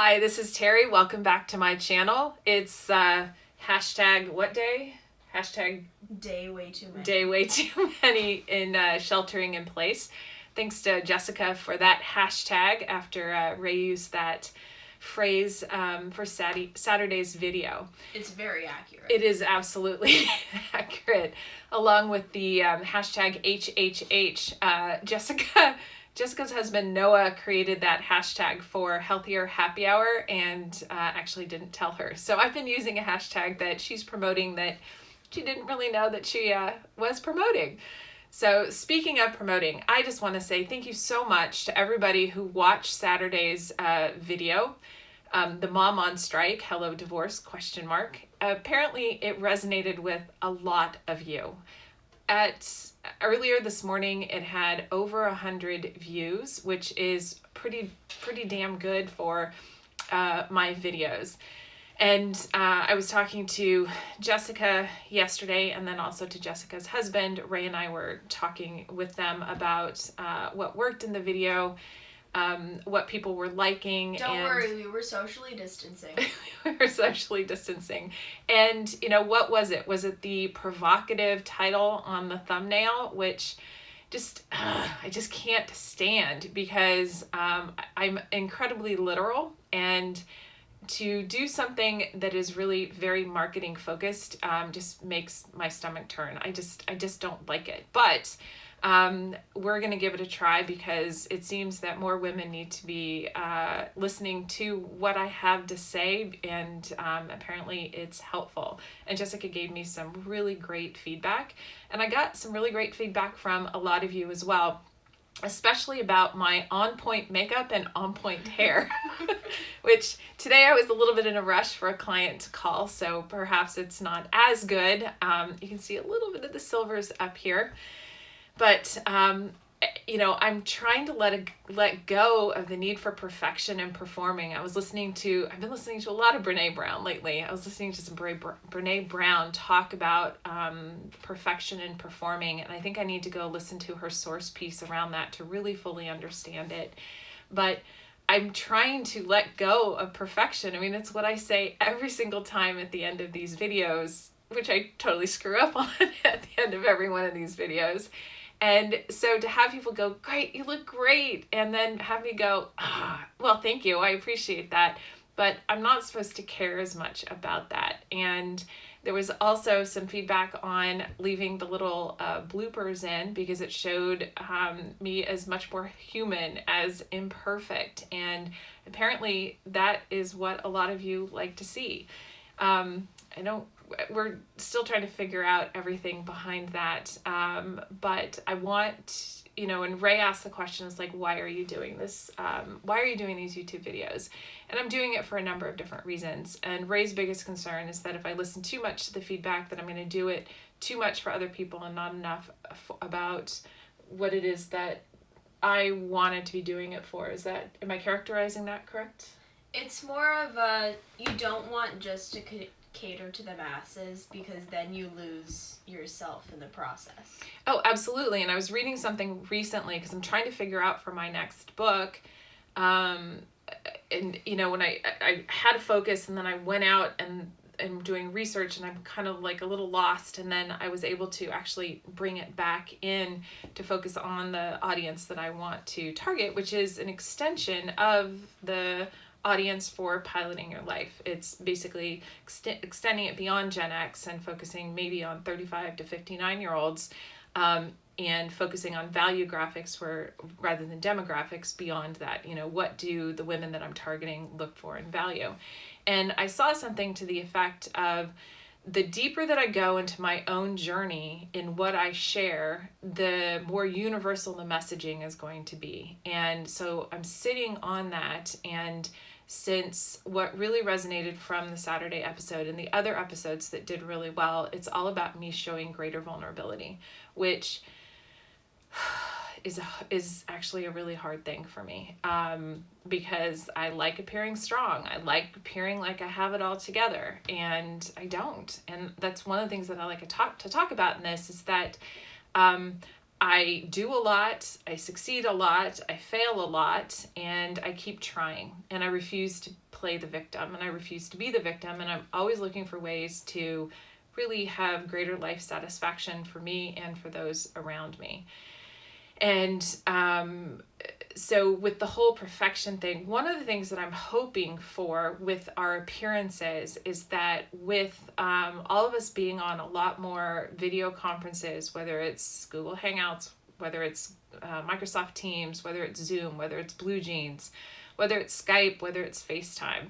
Hi, this is Terri. Welcome back to my channel. It's hashtag what day? Hashtag day way too many. Day way too many in sheltering in place. Thanks to Jessica for that hashtag after Ray used that phrase for Saturday's video. It's very accurate. It is absolutely accurate. Along with the hashtag HHH. Jessica's husband Noah created that hashtag for Healthier Happy Hour and actually didn't tell her. So I've been using a hashtag that she's promoting that she didn't really know that she was promoting. So speaking of promoting, I just want to say thank you so much to everybody who watched Saturday's video. The Mom on Strike, Hello Divorce, ? Apparently it resonated with a lot of you. Earlier this morning, it had over 100 views, which is pretty damn good for my videos. And I was talking to Jessica yesterday, and then also to Jessica's husband. Ray and I were talking with them about what worked in the video, what people were liking. Don't worry, we were socially distancing. We were socially distancing. And, what was it? Was it the provocative title on the thumbnail, which I just can't stand because I'm incredibly literal, and to do something that is really very marketing focused just makes my stomach turn. I just don't like it. But we're going to give it a try because it seems that more women need to be listening to what I have to say, and apparently it's helpful. And Jessica gave me some really great feedback, and I got some really great feedback from a lot of you as well, especially about my on-point makeup and on-point hair, which today I was a little bit in a rush for a client to call, so perhaps it's not as good. You can see a little bit of the silvers up here. But, I'm trying to let go of the need for perfection and performing. I've been listening to a lot of Brene Brown lately. I was listening to some Brene Brown talk about perfection and performing, and I think I need to go listen to her source piece around that to really fully understand it. But I'm trying to let go of perfection. I mean, it's what I say every single time at the end of these videos, which I totally screw up on at the end of every one of these videos. And so to have people go, great, you look great, and then have me go, well, thank you, I appreciate that, but I'm not supposed to care as much about that. And there was also some feedback on leaving the little bloopers in because it showed me as much more human, as imperfect, and apparently that is what a lot of you like to see. We're still trying to figure out everything behind that. But I want, and Ray asked the questions like, why are you doing this? Why are you doing these YouTube videos? And I'm doing it for a number of different reasons. And Ray's biggest concern is that if I listen too much to the feedback, that I'm going to do it too much for other people and not enough about what it is that I wanted to be doing it for. Am I characterizing that correct? It's more of you don't want just to cater to the masses because then you lose yourself in the process. Oh, absolutely. And I was reading something recently because I'm trying to figure out for my next book. And, when I had a focus and then I went out and I'm doing research and I'm kind of like a little lost. And then I was able to actually bring it back in to focus on the audience that I want to target, which is an extension of the audience for piloting your life. It's basically extending it beyond Gen X and focusing maybe on 35 to 59-year-olds and focusing on value graphics rather than demographics beyond that. What do the women that I'm targeting look for in value? And I saw something to the effect of the deeper that I go into my own journey in what I share, the more universal the messaging is going to be. And so I'm sitting on that, and since what really resonated from the Saturday episode and the other episodes that did really well, it's all about me showing greater vulnerability, which is actually a really hard thing for me because I like appearing strong. I like appearing like I have it all together, and I don't. And that's one of the things that I like to talk about in this is that I do a lot, I succeed a lot, I fail a lot, and I keep trying, and I refuse to play the victim, and I refuse to be the victim, and I'm always looking for ways to really have greater life satisfaction for me and for those around me. And so with the whole perfection thing, one of the things that I'm hoping for with our appearances is that with all of us being on a lot more video conferences, whether it's Google Hangouts, whether it's Microsoft Teams, whether it's Zoom, whether it's Blue Jeans, whether it's Skype, whether it's FaceTime,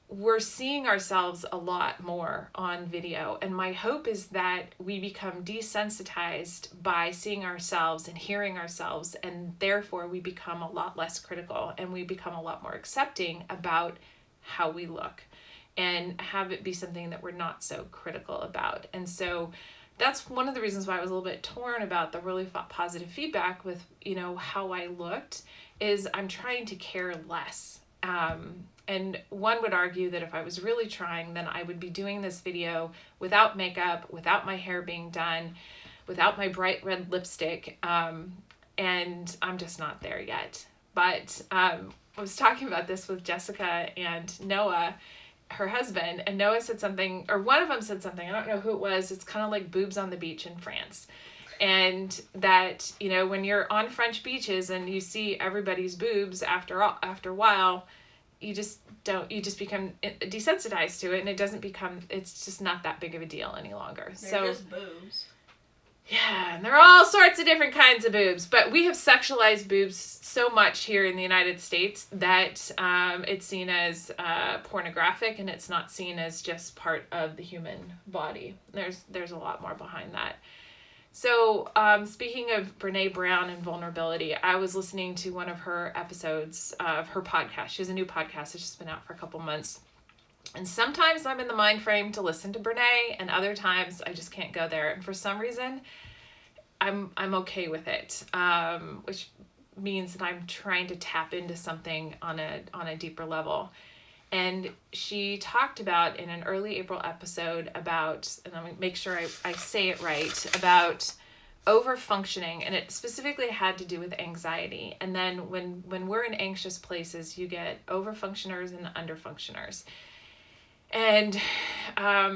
we're seeing ourselves a lot more on video. And my hope is that we become desensitized by seeing ourselves and hearing ourselves, and therefore we become a lot less critical and we become a lot more accepting about how we look, and have it be something that we're not so critical about. And so that's one of the reasons why I was a little bit torn about the really positive feedback with, how I looked, is I'm trying to care less. And one would argue that if I was really trying, then I would be doing this video without makeup, without my hair being done, without my bright red lipstick, and I'm just not there yet. But I was talking about this with Jessica and Noah, her husband, and Noah said something, or one of them said something, I don't know who it was, it's kind of like Boobs on the beach in France. And that, when you're on French beaches and you see everybody's boobs after a while, you just become desensitized to it, and it's just not that big of a deal any longer. They're just boobs. Yeah, and there are all sorts of different kinds of boobs, but we have sexualized boobs so much here in the United States that it's seen as pornographic, and it's not seen as just part of the human body. There's a lot more behind that. So speaking of Brene Brown and vulnerability, I was listening to one of her episodes of her podcast. She has a new podcast. It's just been out for a couple months. And sometimes I'm in the mind frame to listen to Brene, and other times I just can't go there. And for some reason, I'm okay with it, which means that I'm trying to tap into something on a deeper level. And she talked about in an early April episode about, and I'm going to make sure I say it right, about overfunctioning, and it specifically had to do with anxiety. And then when we're in anxious places, you get overfunctioners and underfunctioners. And I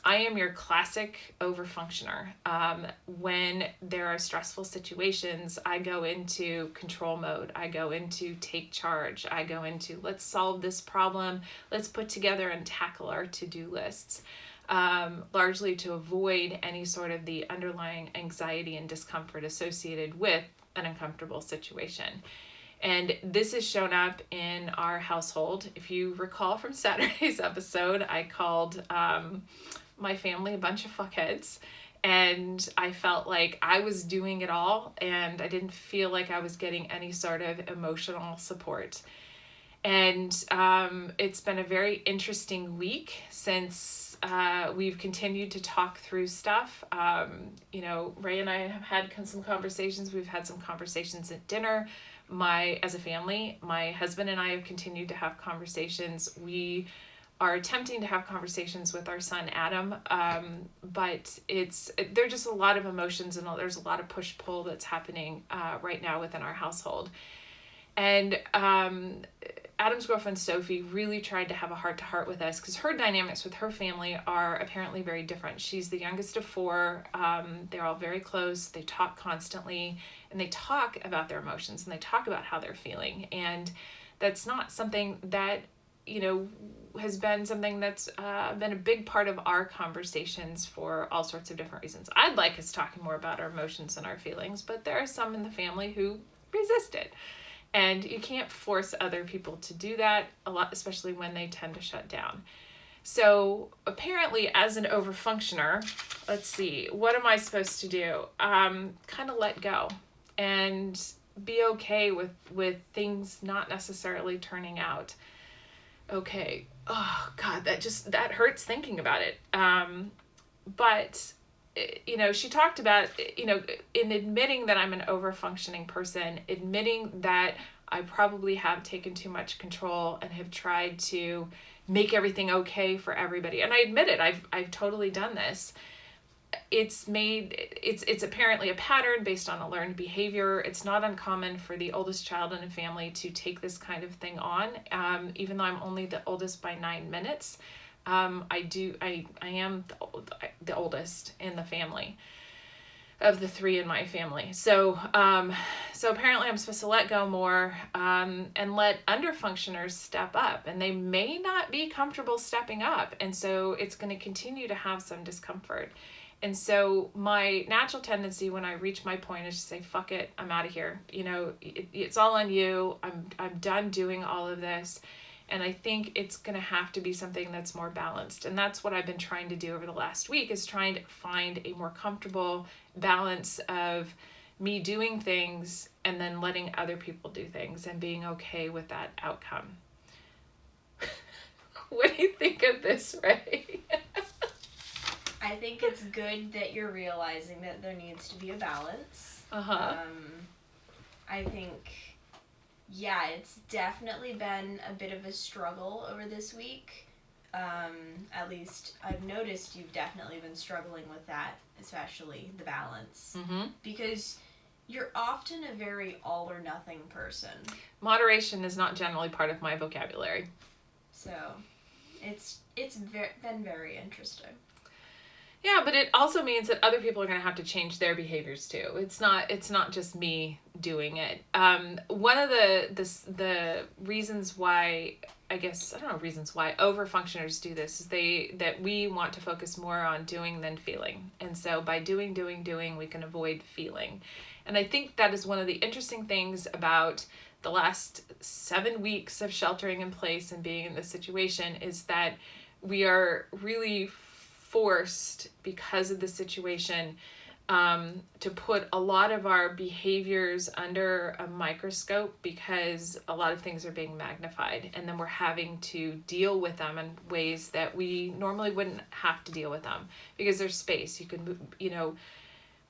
am your classic overfunctioner. When there are stressful situations, I go into control mode. I go into take charge. I go into let's solve this problem. Let's put together and tackle our to-do lists, largely to avoid any sort of the underlying anxiety and discomfort associated with an uncomfortable situation. And this has shown up in our household. If you recall from Saturday's episode, I called my family a bunch of fuckheads, and I felt like I was doing it all, and I didn't feel like I was getting any sort of emotional support. And it's been a very interesting week since we've continued to talk through stuff. Ray and I have had some conversations. We've had some conversations at dinner. As a family, my husband and I have continued to have conversations. We are attempting to have conversations with our son, Adam, but there are just a lot of emotions, and there's a lot of push-pull that's happening right now within our household. And Adam's girlfriend, Sophie, really tried to have a heart-to-heart with us because her dynamics with her family are apparently very different. She's the youngest of four. They're all very close. They talk constantly, and they talk about their emotions, and they talk about how they're feeling. And that's not something that, has been something that's been a big part of our conversations for all sorts of different reasons. I'd like us talking more about our emotions and our feelings, but there are some in the family who resist it. And you can't force other people to do that a lot, especially when they tend to shut down. So apparently as an overfunctioner, let's see, what am I supposed to do? Kind of let go and be okay with things not necessarily turning out okay. Oh God, that hurts thinking about it. But she talked about, in admitting that I'm an overfunctioning person, admitting that I probably have taken too much control and have tried to make everything okay for everybody. And I admit it, I've totally done this. it's apparently a pattern based on a learned behavior. It's not uncommon for the oldest child in a family to take this kind of thing on. Even though I'm only the oldest by 9 minutes, I am the oldest in the family of the 3 in my family. So apparently I'm supposed to let go more, and let underfunctioners step up, and they may not be comfortable stepping up. And so it's going to continue to have some discomfort. And so my natural tendency when I reach my point is to say, fuck it, I'm out of here. It's all on you. I'm done doing all of this. And I think it's going to have to be something that's more balanced. And that's what I've been trying to do over the last week, is trying to find a more comfortable balance of me doing things and then letting other people do things and being okay with that outcome. What do you think of this, Ray? I think it's good that you're realizing that there needs to be a balance. I think, yeah, it's definitely been a bit of a struggle over this week. At least I've noticed you've definitely been struggling with that, especially the balance. Because you're often a very all or nothing person. Moderation is not generally part of my vocabulary. So it's been very interesting. Yeah, but it also means that other people are going to have to change their behaviors too. It's not just me doing it. One of the reasons why, reasons why overfunctioners do this is that we want to focus more on doing than feeling. And so by doing, we can avoid feeling. And I think that is one of the interesting things about the last 7 weeks of sheltering in place and being in this situation, is that we are really forced, because of the situation, to put a lot of our behaviors under a microscope, because a lot of things are being magnified, and then we're having to deal with them in ways that we normally wouldn't have to deal with them, because there's space. You can move,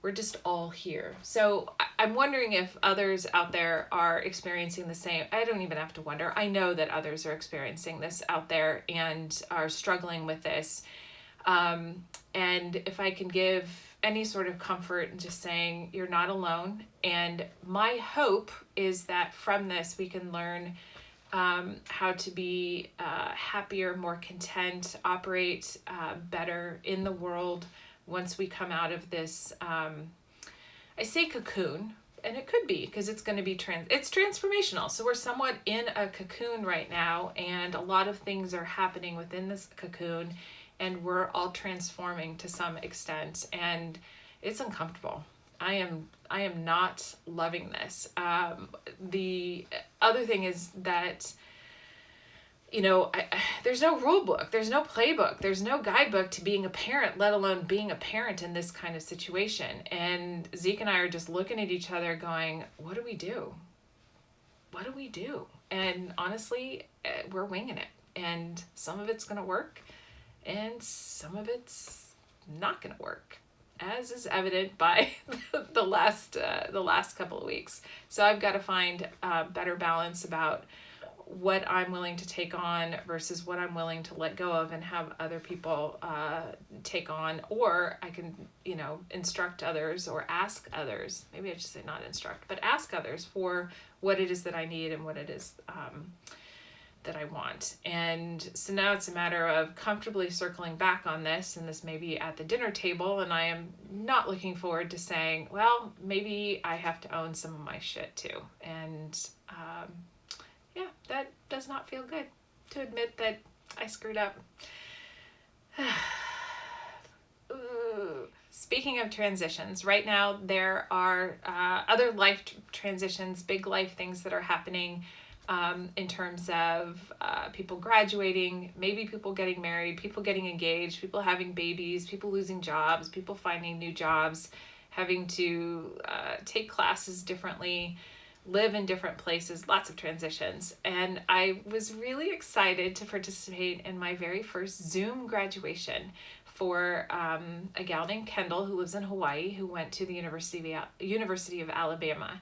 we're just all here. So I'm wondering if others out there are experiencing the same. I don't even have to wonder. I know that others are experiencing this out there and are struggling with this. And if I can give any sort of comfort in just saying you're not alone. And my hope is that from this we can learn how to be happier, more content, operate better in the world once we come out of this, I say cocoon, and it could be, because it's going to be it's transformational. So we're somewhat in a cocoon right now, and a lot of things are happening within this cocoon, and we're all transforming to some extent, and it's uncomfortable. I am not loving this. The other thing is that, there's no rule book, there's no playbook, there's no guidebook to being a parent, let alone being a parent in this kind of situation. And Zeke and I are just looking at each other going, what do we do? What do we do? And honestly, we're winging it. And some of it's going to work, and some of it's not going to work, as is evident by the last couple of weeks. So I've got to find a better balance about what I'm willing to take on versus what I'm willing to let go of and have other people take on, or I can, instruct others or ask others. Maybe I should say not instruct, but ask others for what it is that I need and what it is that I want. And so now it's a matter of comfortably circling back on this, and this may be at the dinner table, and I am not looking forward to saying, well, maybe I have to own some of my shit too. And yeah, that does not feel good to admit that I screwed up. Speaking of transitions, right now there are other life transitions, big life things that are happening in terms of people graduating, maybe people getting married, people getting engaged, people having babies, people losing jobs, people finding new jobs, having to take classes differently, live in different places, lots of transitions. And I was really excited to participate in my very first Zoom graduation for a gal named Kendall who lives in Hawaii, who went to the University of Alabama.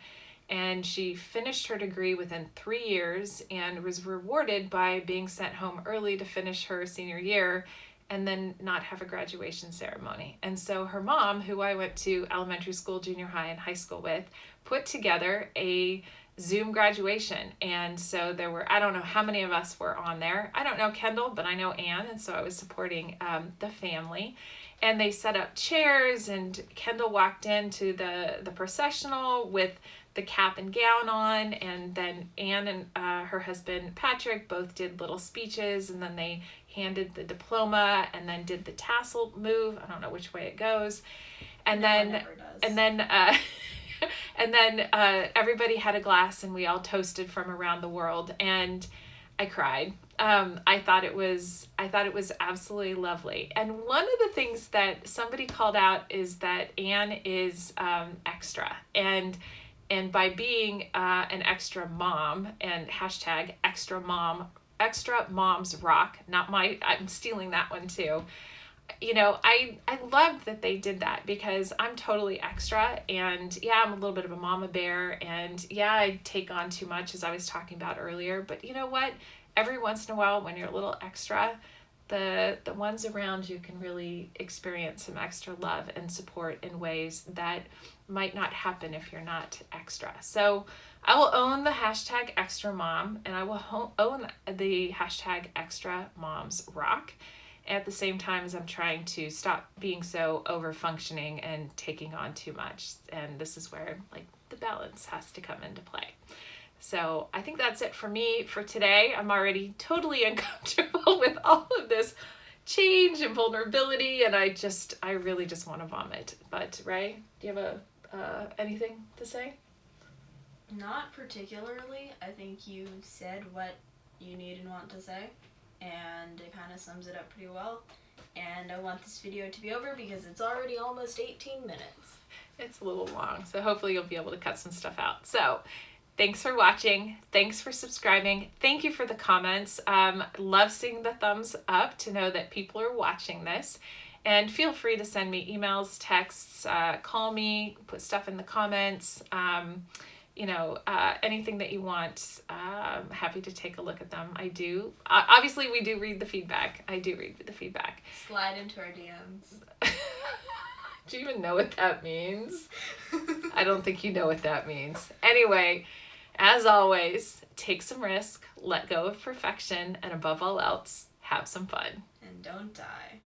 And she finished her degree within 3 years and was rewarded by being sent home early to finish her senior year and then not have a graduation ceremony. And so her mom, who I went to elementary school, junior high, and high school with, put together a Zoom graduation. And so there were, I don't know how many of us were on there. I don't know Kendall, but I know Anne. And so I was supporting the family. And they set up chairs, and Kendall walked into the processional with the cap and gown on, and then Anne and her husband Patrick both did little speeches, and then they handed the diploma and then did the tassel move. I don't know which way it goes. And No, it then never does. and then everybody had a glass, and we all toasted from around the world, and I cried. I thought it was absolutely lovely. And one of the things that somebody called out is that Anne is extra, and by being an extra mom, and hashtag extramomsrock, I'm stealing that one too. You know, I loved that they did that, because I'm totally extra, and yeah, I'm a little bit of a mama bear, and yeah, I take on too much, as I was talking about earlier, but you know what? Every once in a while, when you're a little extra, the ones around you can really experience some extra love and support in ways that might not happen if you're not extra. So I will own the hashtag extra mom, and I will own the hashtag extra moms rock, at the same time as I'm trying to stop being so over functioning and taking on too much. And this is where like the balance has to come into play. So I think that's it for me for today. I'm already totally uncomfortable with all of this change and vulnerability, and I really just want to vomit. But Ray, do you have anything to say? Not particularly. I think you said what you need and want to say, and it kind of sums it up pretty well. And I want this video to be over because it's already almost 18 minutes. It's a little long, so hopefully you'll be able to cut some stuff out. So thanks for watching. Thanks for subscribing. Thank you for the comments. Love seeing the thumbs up to know that people are watching this. And feel free to send me emails, texts, call me, put stuff in the comments. Anything that you want, happy to take a look at them. I do. Obviously, we do read the feedback. I do read the feedback. Slide into our DMs. Do you even know what that means? I don't think you know what that means. Anyway, as always, take some risk, let go of perfection, and above all else, have some fun. And don't die.